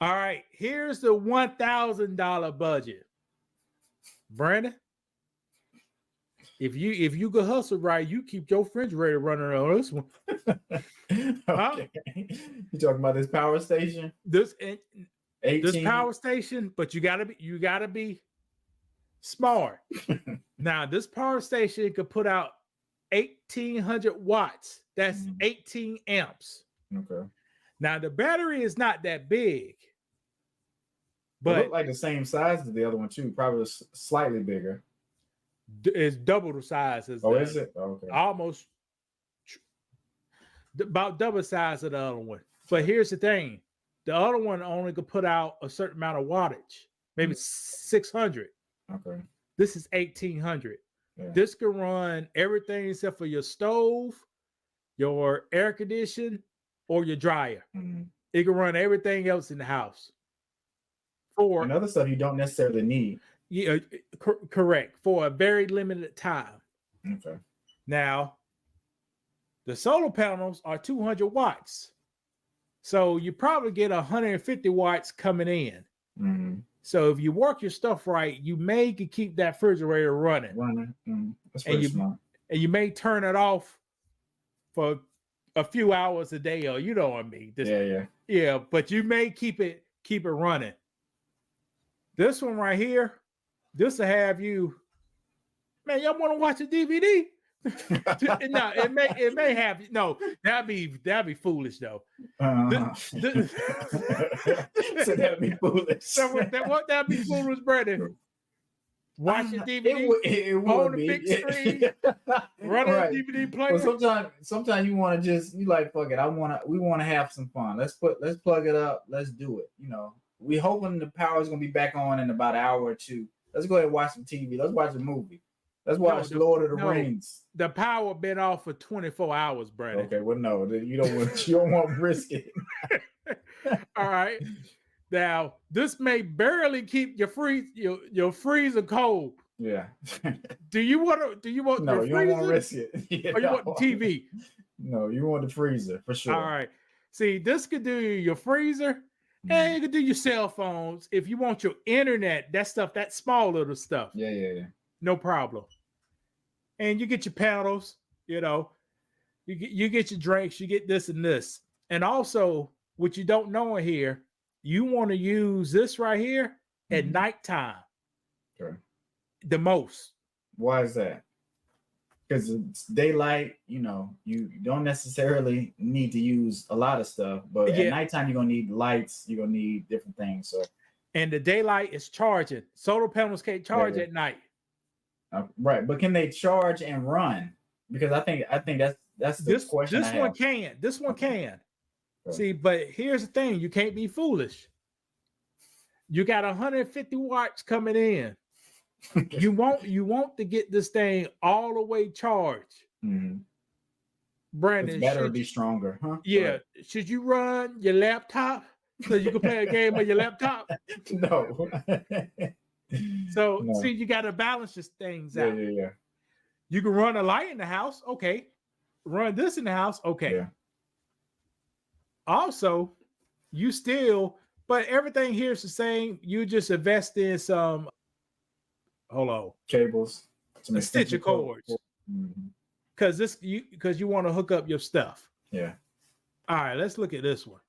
All right, here's the $1,000 budget. Brandon, if you could hustle right, you keep your refrigerator running on this one. Okay. You talking about this power station? This 18? power station, but you gotta be smart. Now, this power station could put out 1,800 watts. That's 18 amps. Okay. Now, the battery is not that big, But but look like the same size as the other one too. Probably slightly bigger. it's double the size as Oh, is it? Oh, okay. Almost about double the size of the other one. But here's the thing: the other one only could put out a certain amount of wattage, maybe 600. Okay. This is 1,800. Yeah. This can run everything except for your stove, your air conditioner, or your dryer. Mm-hmm. It can run everything else in the house. And other stuff you don't necessarily need. Yeah, correct. For a very limited time. Okay. Now, the solar panels are 200 watts. So you probably get 150 watts coming in. Mm-hmm. So if you work your stuff right, you may could keep that refrigerator running. That's pretty smart. And you may turn it off for a few hours a day, or you know what I mean. Yeah. But you may keep it running. This one right here, this will have you, man. Y'all want to watch a DVD? No, it may have no. That'd be foolish though. So that'd be foolish. That'd be foolish, Brandon. Watch a DVD it on would the be. big screen, running a DVD player. Well, sometimes you want to just fuck it. We want to have some fun. Let's plug it up. Let's do it. We hoping the power is gonna be back on in about an hour or two. Let's go ahead and watch some TV. Let's watch a movie. Let's watch Lord of the Rings. The power been off for 24 hours, Brandon. Okay, well, no, you don't want to risk it. All right. Now, this may barely keep your freezer cold. Yeah. Do you want no, your you freezer? don't want to risk it. Yeah, or you want the TV? No, you want the freezer for sure. All right. See, this could do your freezer, and you could do your cell phones. If you want your internet, that small little stuff. Yeah. No problem. And you get your panels, you get your drinks, you get this and this. And also, what you don't know in here, you want to use this right here at nighttime. Okay. The most. Why is that? Because it's daylight, you don't necessarily need to use a lot of stuff, but at nighttime you're gonna need lights, you're gonna need different things. So, and the daylight is charging. Solar panels can't charge at night. Right, but can they charge and run? Because I think that's the question. This one can. This one can. Okay. See, but here's the thing: you can't be foolish. You got 150 watts coming in. You want to get this thing all the way charged. Mm-hmm. Brandon, it's better to be stronger, huh? Yeah. Right. Should you run your laptop so you can play a game on your laptop? No. So see, you got to balance these things out. Yeah. You can run a light in the house, okay. Run this in the house, okay. Yeah. Also, but everything here is the same. You just invest in some cables, some extension cords, because you want to hook up your stuff. Yeah. All right, let's look at this one.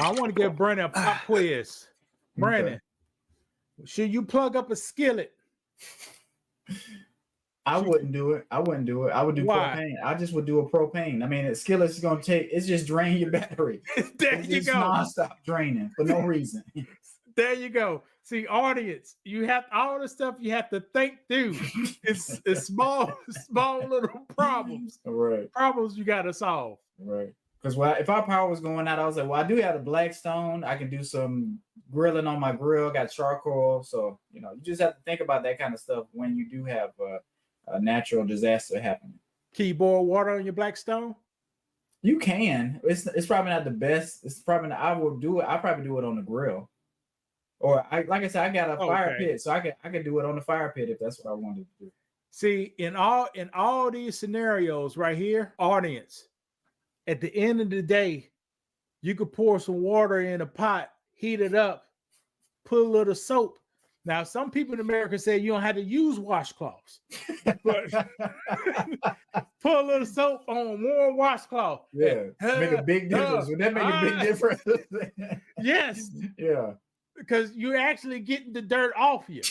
I want to give Brandon a pop quiz. Brandon, should you plug up a skillet? I wouldn't do it. I would do propane. I just would do a propane. I mean, a skillet's gonna it's just drain your battery. There you go. Non-stop draining for no reason. There you go. See, audience, you have all the stuff you have to think through. It's small little problems. Right. Problems you got to solve. Right. Because if our power was going out, I was like, well, I do have a Blackstone. I can do some grilling on my grill. Got charcoal. So, you just have to think about that kind of stuff when you do have a natural disaster happening. Can you boil water on your Blackstone? You can. It's probably not the best. It's probably not, I will do it. I'll probably do it on the grill. Or like I said, I got a fire pit, so I can do it on the fire pit if that's what I wanted to do. See, in all these scenarios right here, audience, at the end of the day, you could pour some water in a pot, heat it up, put a little soap. Now, some people in America say you don't have to use washcloths, but put a little soap on a warm washcloth. Yeah, make a big difference. Would that make a big difference? Yes. Yeah. Because you're actually getting the dirt off you.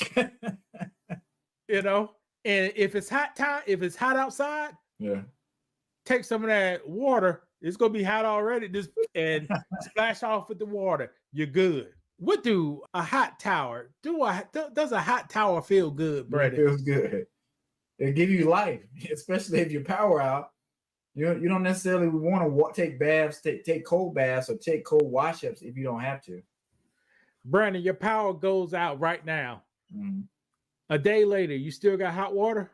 You know, and if it's hot outside, yeah, take some of that water. It's gonna be hot already. Just and splash off with the water. You're good. What do a hot tower do? Does a hot tower feel good, Brady? It feels good. It give you life, especially if your power out. You don't necessarily want to take baths, take cold baths, or take cold wash-ups if you don't have to. Brandon, your power goes out right now. A day later, you still got hot water?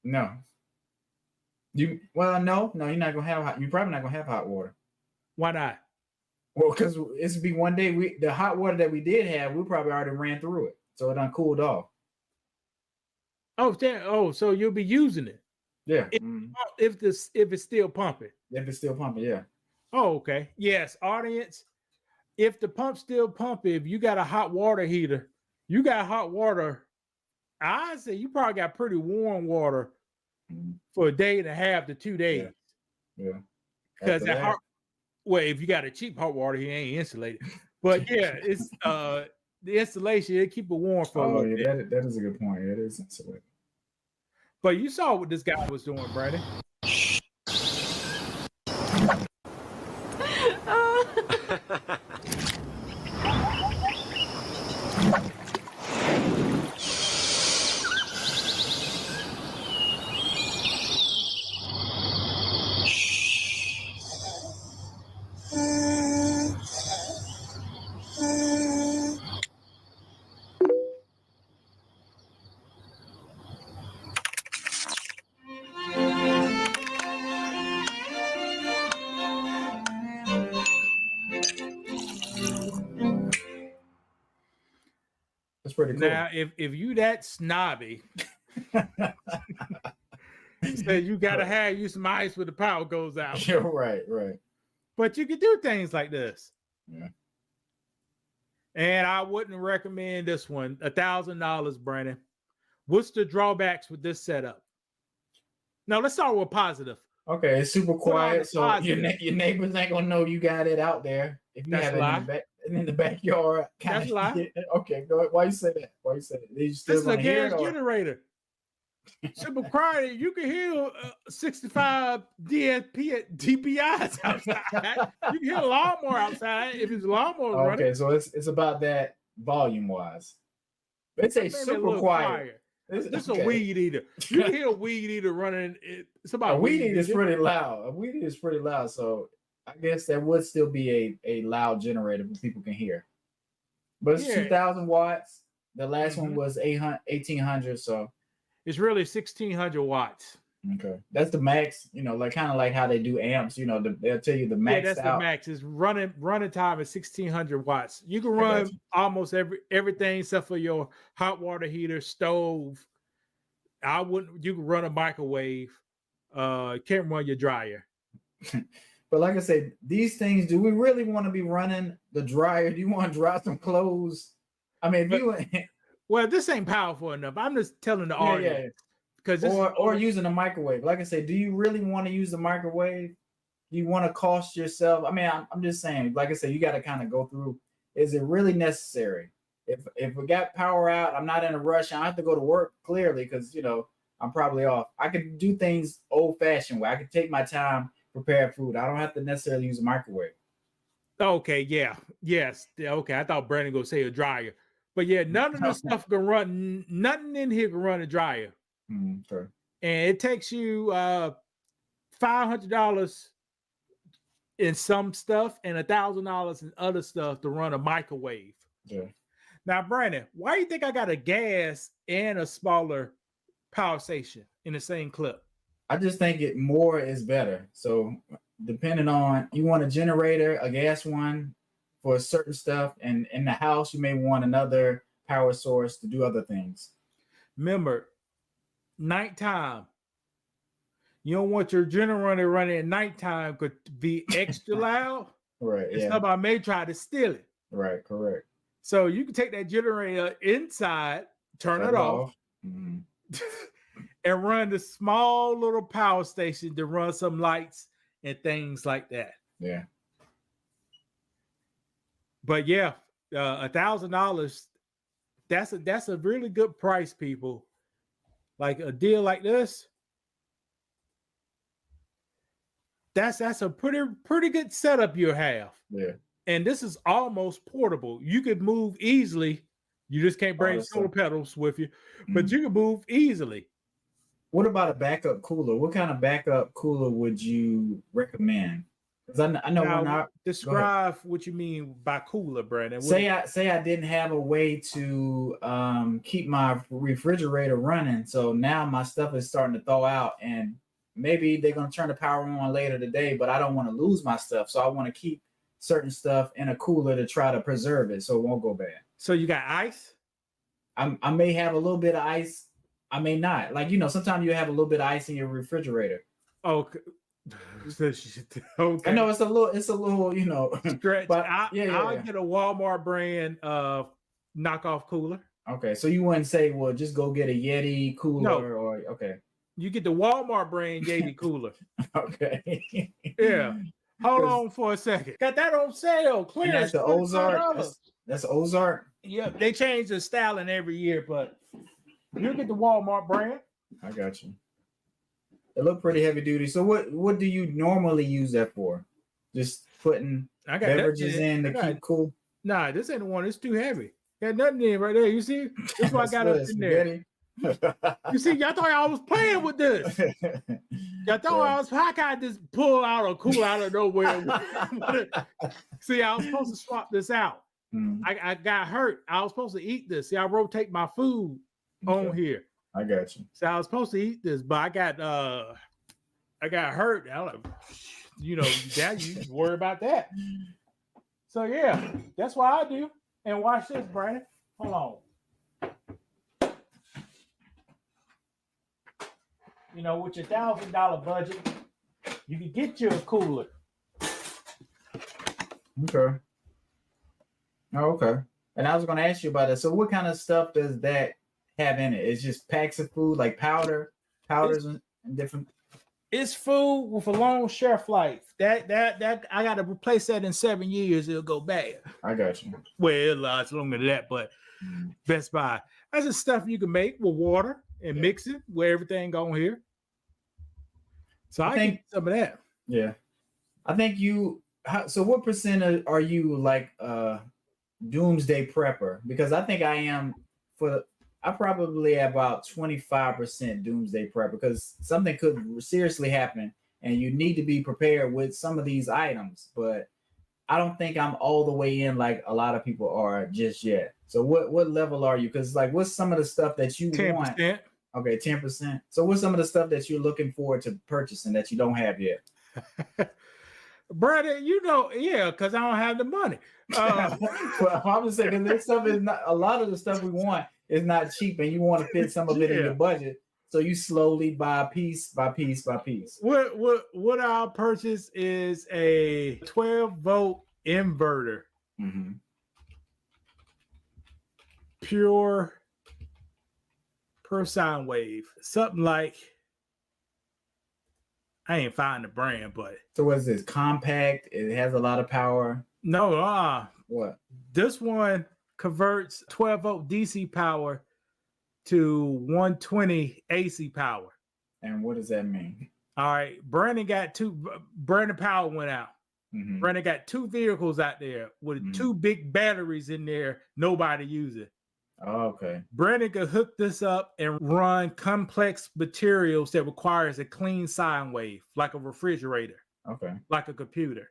No. No, you're not gonna have you're probably not gonna have hot water. Why not? Well, because it's be one day the hot water that we did have, we probably already ran through it, so it done cooled off. So you'll be using it. Yeah. If it's still pumping. If it's still pumping, yeah. Oh, okay. Yes, audience. If the pump's still pumping, if you got a hot water heater, you got hot water. I say you probably got pretty warm water for a day and a half to 2 days. Yeah. Because if you got a cheap hot water, he ain't insulated. But yeah, it's the insulation, it keep it warm for a little bit. That is a good point. It is insulated. But you saw what this guy was doing, Brandon. That's pretty cool. Now, if you that snobby, said you gotta have you some ice when the power goes out. You're right. But you can do things like this. Yeah. And I wouldn't recommend this one. $1,000, Brandon. What's the drawbacks with this setup? Now let's start with positive. Okay, it's super quiet, so your neighbors ain't gonna know you got it out there if you have it in the backyard. That's a lie. Okay, go ahead. Why you say that? This is a gas generator. Super quiet. You can hear 65 DPIs outside. You can hear a lawnmower outside if it's a lawnmower running. Okay, so it's about that volume wise. They say super quiet. This is a weed eater. You can hear a weed eater running. It's about a weed eater is pretty loud. A weed eater is pretty loud. So I guess that would still be a loud generator that people can hear. But it's 2,000 watts. The last one was 1,800. So it's really 1,600 watts. Okay, that's the max. Kind of like how they do amps. They'll tell you the max. Yeah, that's the max. It's running time is 1,600 watts. You can run almost everything except for your hot water heater, stove. You can run a microwave. Can't run your dryer. But like I said, these things. Do we really want to be running the dryer? Do you want to dry some clothes? I mean, well, this ain't powerful enough. I'm just telling the audience. Yeah. Or using a microwave. Like I say, do you really want to use the microwave? Do you want to cost yourself? I mean, I'm just saying, like I said, you got to kind of go through. Is it really necessary? If we got power out, I'm not in a rush. I have to go to work clearly because I'm probably off. I could do things old-fashioned way. I could take my time, prepare food. I don't have to necessarily use a microwave. Okay, yeah, yes, okay. I thought Brandon gonna say a dryer, but yeah, none of this stuff can run. Nothing in here can run a dryer. Sure. And it takes you $500 in some stuff and $1,000 in other stuff to run a microwave. Yeah. Now, Brandon, why do you think I got a gas and a smaller power station in the same clip? I just think more is better. So depending on, you want a generator, a gas one for certain stuff, and in the house you may want another power source to do other things. Remember, nighttime. You don't want your generator running at nighttime could be extra loud. Right. And somebody may try to steal it. Right. Correct. So you can take that generator inside, turn it off, mm-hmm. and run the small little power station to run some lights and things like that. Yeah. But yeah, $1,000. That's a really good price, people. Like a deal like this. That's a pretty good setup you have. Yeah. And this is almost portable. You could move easily. You just can't bring solar pedals with you, but you can move easily. What about a backup cooler? What kind of backup cooler would you recommend? Because I know now, describe what you mean by cooler, Brandon. Say I didn't have a way to keep my refrigerator running, so now my stuff is starting to thaw out, and maybe they're going to turn the power on later today, but I don't want to lose my stuff. So I want to keep certain stuff in a cooler to try to preserve it so it won't go bad. So you got ice? I may have a little bit of ice. I may not. Like, sometimes you have a little bit of ice in your refrigerator. Okay. I know it's a little, stretch. But I'll get a Walmart brand knockoff cooler. Okay. So you wouldn't say, well, just go get a Yeti cooler or okay. You get the Walmart brand Yeti cooler. Okay. Yeah. Hold on for a second. Got that on sale. Clearance. That's the Ozark. That's Ozark. Yeah, they change the styling every year, but you get the Walmart brand. I got you. It look pretty heavy duty. So what do you normally use that for? Just putting beverages in to keep cool? Nah, this ain't the one. It's too heavy. Got nothing in right there. You see? This is what I got up in there. You see, y'all thought I was playing with this. Y'all thought how can I just pull out a cool out of nowhere? See, I was supposed to swap this out. I got hurt. I was supposed to eat this. See, I rotate my food on here. I got you. So I was supposed to eat this, but I got hurt. I like, you worry about that. So yeah, that's what I do. And watch this, Brandon. Hold on. With your $1,000 budget, you can get you a cooler. Okay. Oh, okay. And I was going to ask you about that. So what kind of stuff does that have in it? It's just packs of food, like powders and different. It's food with a long shelf life. That I got to replace that in 7 years. It'll go bad. I got you. Well, it lasts longer than that, but Best Buy. That's the stuff you can make with water and mix it with everything on here. So I think some of that. Yeah. I think so what percent are you like doomsday prepper? Because I think I am I probably about 25% doomsday prepper, because something could seriously happen and you need to be prepared with some of these items. But I don't think I'm all the way in like a lot of people are just yet. So what level are you? Because like, what's some of the stuff that you 10%. Want? Okay, 10%. So what's some of the stuff that you're looking forward to purchasing that you don't have yet? Brother, because I don't have the money. Well, I'm just saying, this stuff is not, a lot of the stuff we want is not cheap, and you want to fit some of it in your budget. So you slowly buy piece by piece by piece. What I'll purchase is a 12-volt inverter. Mm-hmm. Pure per sine wave. Something like, I ain't find the brand, but. So what is this? Compact? It has a lot of power? No, what? This one converts 12-volt DC power to 120 AC power. And what does that mean? All right, Brandon power went out. Mm-hmm. Brandon got 2 vehicles out there with 2 big batteries in there. Nobody use it. Oh, okay. Brandon could hook this up and run complex materials that requires a clean sine wave, like a refrigerator. Okay. Like a computer.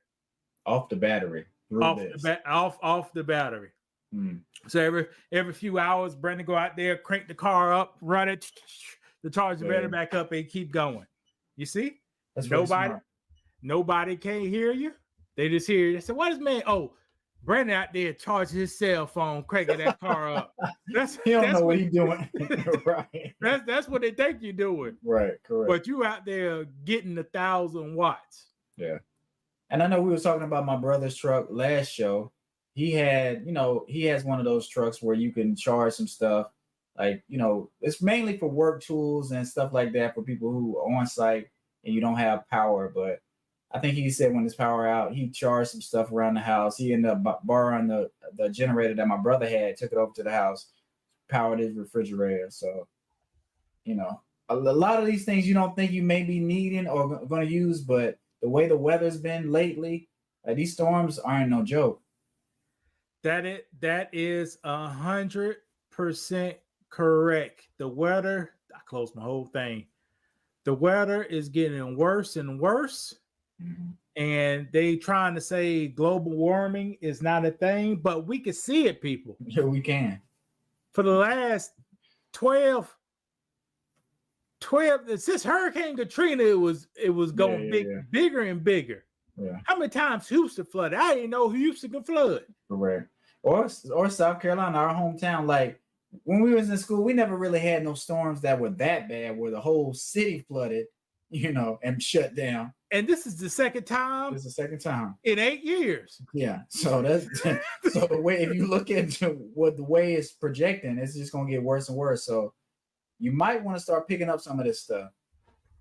Off the battery. Off the battery. So every few hours, Brandon go out there, crank the car up, run it, to charge the battery back up, and keep going. You see? That's Nobody can't hear you. They just hear you. They say, what is man? Oh, Brandon out there charging his cell phone, cranking that car up. He don't know what he's doing. Right. That's what they think you're doing. Right, correct. But you out there getting 1,000 watts. Yeah. And I know we were talking about my brother's truck last show. He had, he has one of those trucks where you can charge some stuff. Like, it's mainly for work tools and stuff like that for people who are on site and you don't have power. But I think he said when his power out, he charged some stuff around the house. He ended up borrowing the generator that my brother had, took it over to the house, powered his refrigerator. So, a lot of these things you don't think you may be needing or going to use, but the way the weather's been lately, these storms aren't no joke. That is 100% correct. The weather, I closed my whole thing. The weather is getting worse and worse. Mm-hmm. And they trying to say global warming is not a thing, but we can see it, people. Yeah, we can. For the last 12 since Hurricane Katrina, it was going bigger and bigger. Yeah. How many times Houston flooded? I didn't know Houston could flood. Correct. Or South Carolina, our hometown. Like when we was in school, we never really had no storms that were that bad where the whole city flooded, and shut down. And this is the second time. It's the second time in 8 years. Yeah. So that's so the way, if you look into what the way it's projecting, it's just gonna get worse and worse. So you might want to start picking up some of this stuff.